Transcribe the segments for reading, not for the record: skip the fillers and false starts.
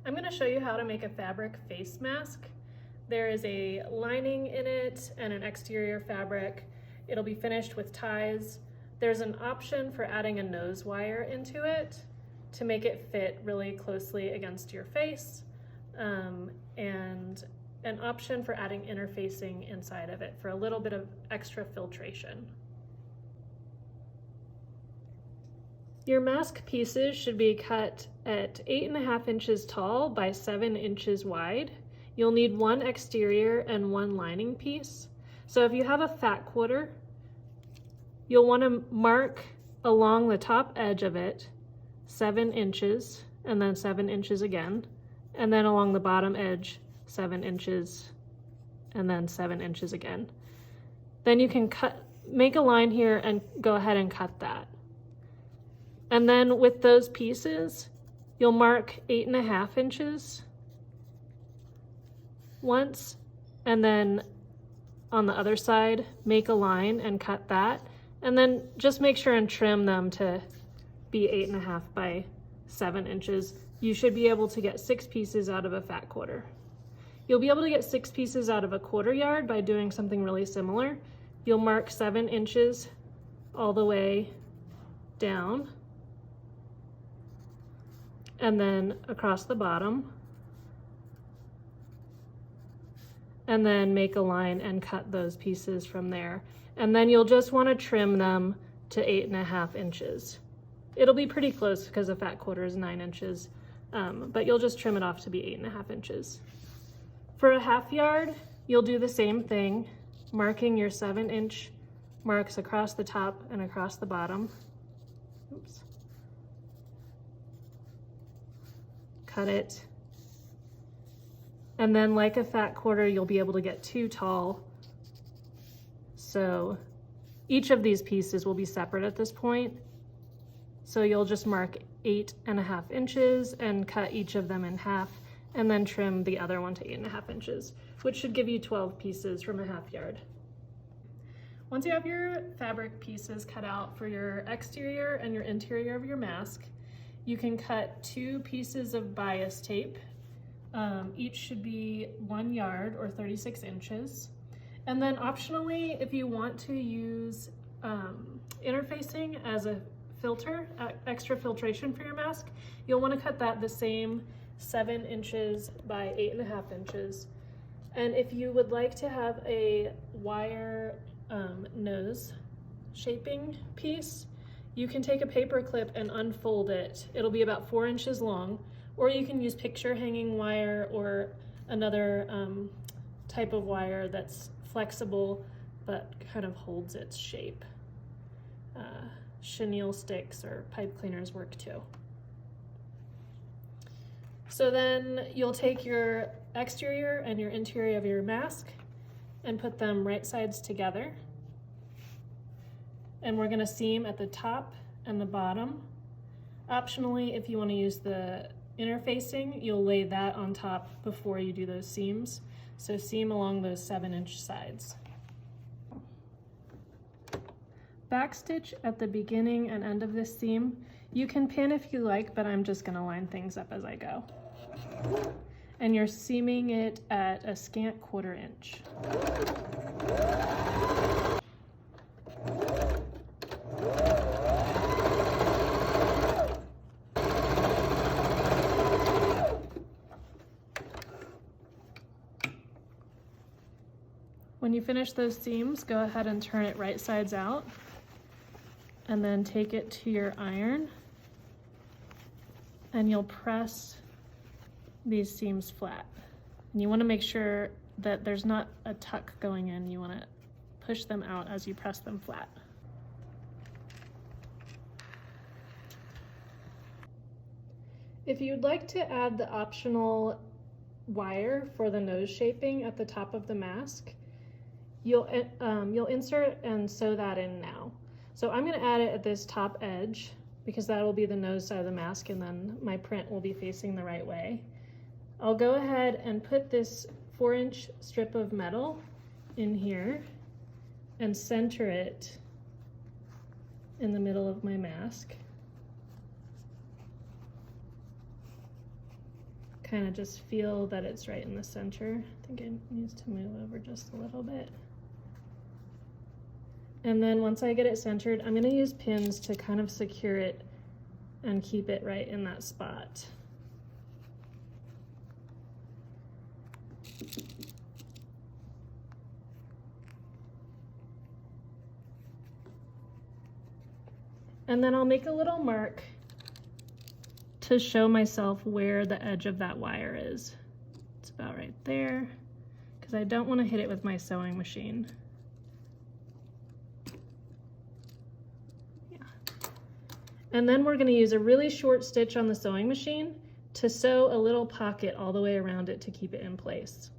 I'm going to show you how to make a fabric face mask. There is a lining in it and an exterior fabric. It'll be finished with ties. There's an option for adding a nose wire into it to make it fit really closely against your face, and an option for adding interfacing inside of it for a little bit of extra filtration. Your mask pieces should be cut at 8.5 inches tall by 7 inches wide. You'll need one exterior and one lining piece. So if you have a fat quarter, you'll want to mark along the top edge of it 7 inches and then 7 inches again, and then along the bottom edge 7 inches and then 7 inches again. Then you can make a line here and go ahead and cut that. And then with those pieces, you'll mark 8.5 inches once, and then on the other side, make a line and cut that. And then just make sure and trim them to be 8.5 by 7 inches. You should be able to get 6 pieces out of a fat quarter. You'll be able to get 6 pieces out of a quarter yard by doing something really similar. You'll mark 7 inches all the way down, and then across the bottom, and then make a line and cut those pieces from there. And then you'll just want to trim them to 8.5 inches. It'll be pretty close because a fat quarter is 9 inches, but you'll just trim it off to be 8.5 inches. For a half yard, you'll do the same thing, marking your 7-inch marks across the top and across the bottom. Oops. Cut it. And then like a fat quarter, you'll be able to get 2 tall. So each of these pieces will be separate at this point. So you'll just mark 8.5 inches and cut each of them in half, and then trim the other one to 8.5 inches, which should give you 12 pieces from a half yard. Once you have your fabric pieces cut out for your exterior and your interior of your mask, you can cut 2 pieces of bias tape. Each should be 1 yard or 36 inches. And then optionally, if you want to use interfacing as a filter, extra filtration for your mask, you'll want to cut that the same 7 inches by 8.5 inches. And if you would like to have a wire nose shaping piece, you can take a paper clip and unfold it. It'll be about 4 inches long, or you can use picture hanging wire or another type of wire that's flexible but kind of holds its shape. Chenille sticks or pipe cleaners work too. So then you'll take your exterior and your interior of your mask and put them right sides together. And we're gonna seam at the top and the bottom. Optionally, if you wanna use the interfacing, you'll lay that on top before you do those seams. So seam along those 7-inch sides. Backstitch at the beginning and end of this seam. You can pin if you like, but I'm just gonna line things up as I go. And you're seaming it at a scant 1/4 inch. When you finish those seams, go ahead and turn it right sides out, and then take it to your iron, and you'll press these seams flat. And you want to make sure that there's not a tuck going in. You want to push them out as you press them flat. If you'd like to add the optional wire for the nose shaping at the top of the mask, you'll insert and sew that in now. So I'm going to add it at this top edge because that will be the nose side of the mask, and then my print will be facing the right way. I'll go ahead and put this 4-inch strip of metal in here and center it in the middle of my mask. kind of just feel that it's right in the center. I think it needs to move over just a little bit. And then once I get it centered, I'm going to use pins to kind of secure it and keep it right in that spot. And then I'll make a little mark to show myself where the edge of that wire is. It's about right there, because I don't want to hit it with my sewing machine. Yeah. And then we're going to use a really short stitch on the sewing machine to sew a little pocket all the way around it to keep it in place.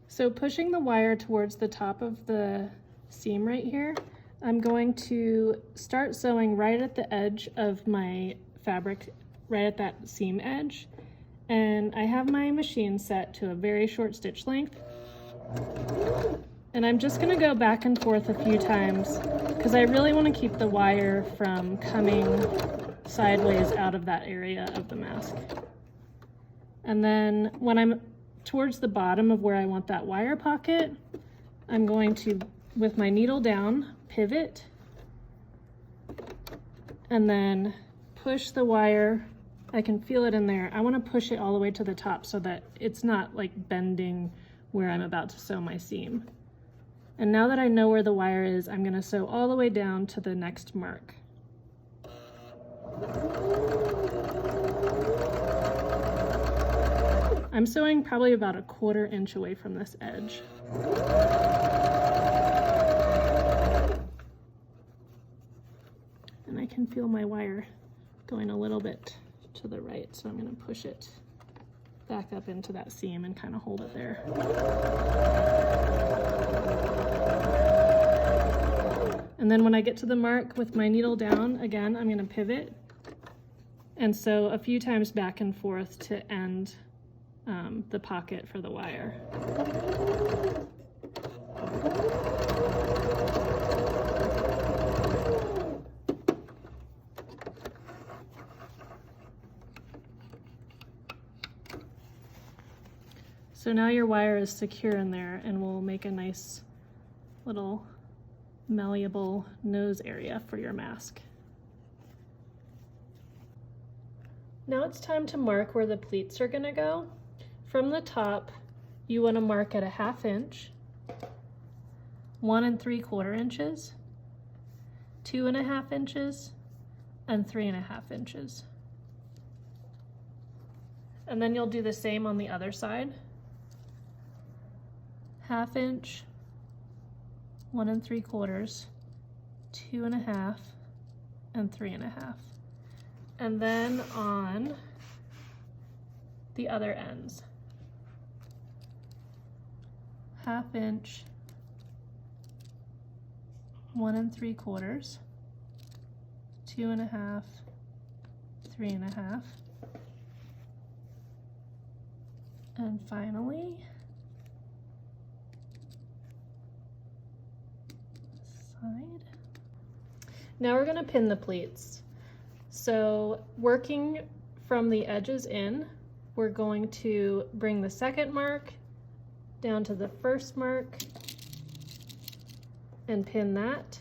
So pushing the wire towards the top of the seam right here, I'm going to start sewing right at the edge of my fabric, right at that seam edge. And I have my machine set to a very short stitch length. And I'm just gonna go back and forth a few times because I really want to keep the wire from coming sideways out of that area of the mask. And then when I'm towards the bottom of where I want that wire pocket, I'm going to, with my needle down, pivot, and then push the wire. I can feel it in there. I want to push it all the way to the top so that it's not like bending where I'm about to sew my seam. And now that I know where the wire is, I'm going to sew all the way down to the next mark. I'm sewing probably about a 1/4 inch away from this edge. And I can feel my wire going a little bit to the right, so I'm going to push it back up into that seam and kind of hold it there. And then when I get to the mark with my needle down, again, I'm going to pivot and sew a few times back and forth to end the pocket for the wire. So now your wire is secure in there and will make a nice little malleable nose area for your mask. Now it's time to mark where the pleats are going to go. From the top, you want to mark at a 1/2 inch, 1 3/4 inches, 2 1/2 inches, and 3 1/2 inches. And then you'll do the same on the other side. 1/2 inch, 1 3/4, 2 1/2, and 3 1/2. And then on the other ends, 1/2 inch, 1 3/4, 2 1/2, 3 1/2, and finally side. Now we're going to pin the pleats. So working from the edges in, we're going to bring the second mark down to the first mark and pin that.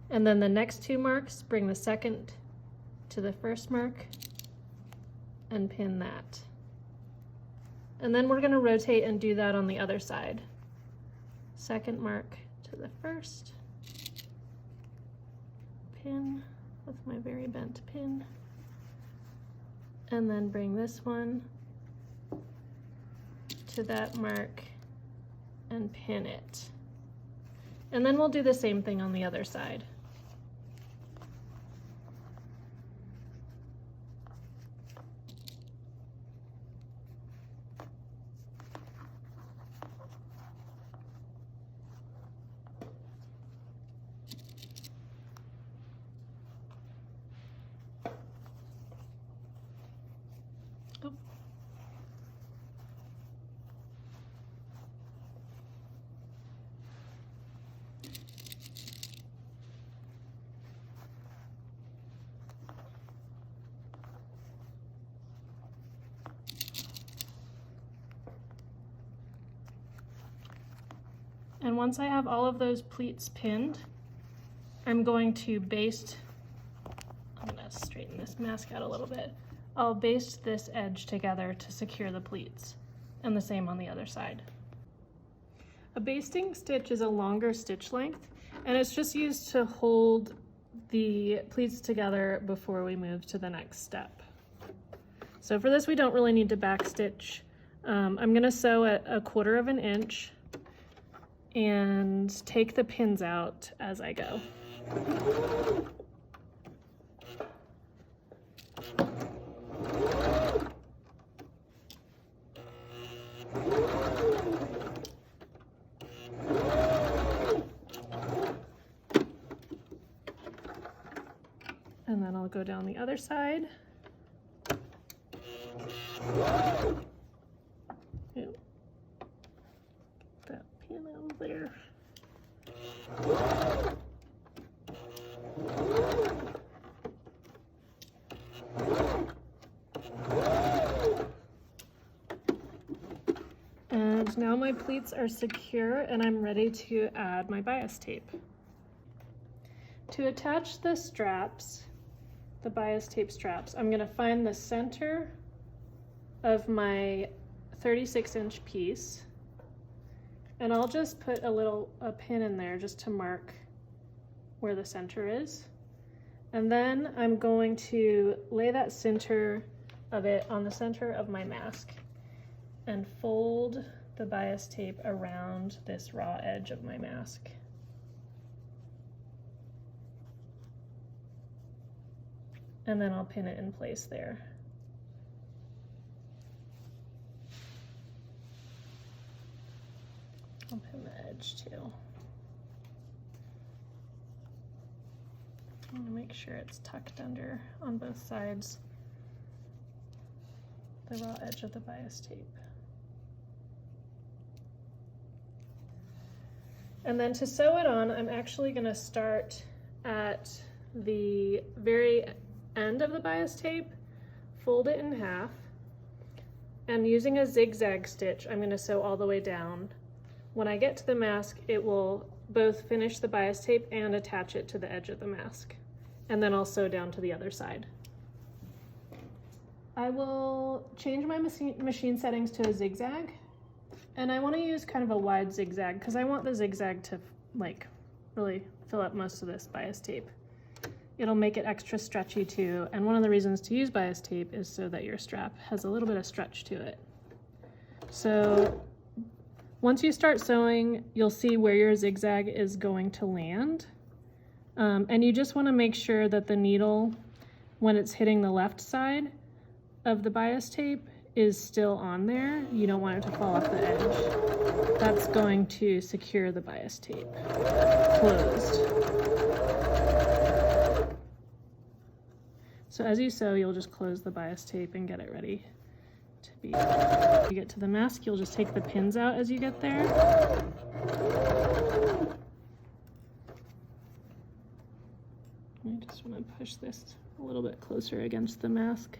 And then the next 2 marks, bring the second to the first mark and pin that. And then we're going to rotate and do that on the other side. Second mark to the first, pin with my very bent pin, and then bring this one to that mark and pin it. And then we'll do the same thing on the other side. And once I have all of those pleats pinned, I'm going to baste, I'm gonna straighten this mask out a little bit. I'll baste this edge together to secure the pleats, and the same on the other side. A basting stitch is a longer stitch length, and it's just used to hold the pleats together before we move to the next step. So for this, we don't really need to back stitch. I'm gonna sew at 1/4 inch and take the pins out as I go. And then I'll go down the other side. Ew. Get that pin out of there. And now my pleats are secure and I'm ready to add my bias tape. To attach the straps, the bias tape straps, I'm gonna find the center of my 36-inch piece, and I'll just put a pin in there just to mark where the center is. And then I'm going to lay that center of it on the center of my mask and fold the bias tape around this raw edge of my mask. And then I'll pin it in place there. I'll pin the edge too. I want to make sure it's tucked under on both sides, the raw edge of the bias tape. And then to sew it on, I'm actually going to start at the very end of the bias tape, fold it in half, and using a zigzag stitch, I'm going to sew all the way down. When I get to the mask, it will both finish the bias tape and attach it to the edge of the mask. And then I'll sew down to the other side. I will change my machine settings to a zigzag. And I want to use kind of a wide zigzag because I want the zigzag to like really fill up most of this bias tape. It'll make it extra stretchy too. And one of the reasons to use bias tape is so that your strap has a little bit of stretch to it. So once you start sewing, you'll see where your zigzag is going to land. And you just want to make sure that the needle, when it's hitting the left side of the bias tape, is still on there. You don't want it to fall off the edge. That's going to secure the bias tape closed. So as you sew, you'll just close the bias tape and get it ready to be. When you get to the mask, you'll just take the pins out as you get there. I just want to push this a little bit closer against the mask.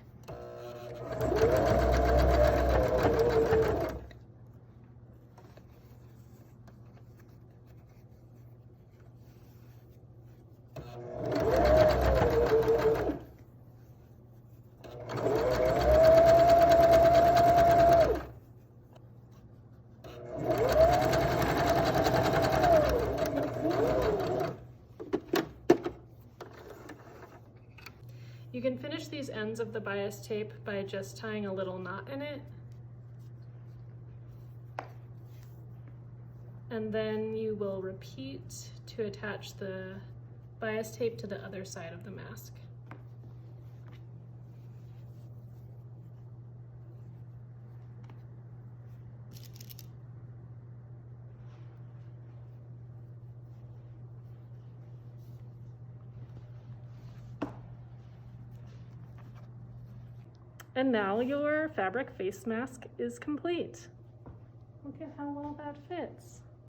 You can finish these ends of the bias tape by just tying a little knot in it. And then you will repeat to attach the bias tape to the other side of the mask. And now your fabric face mask is complete. Look at how well that fit.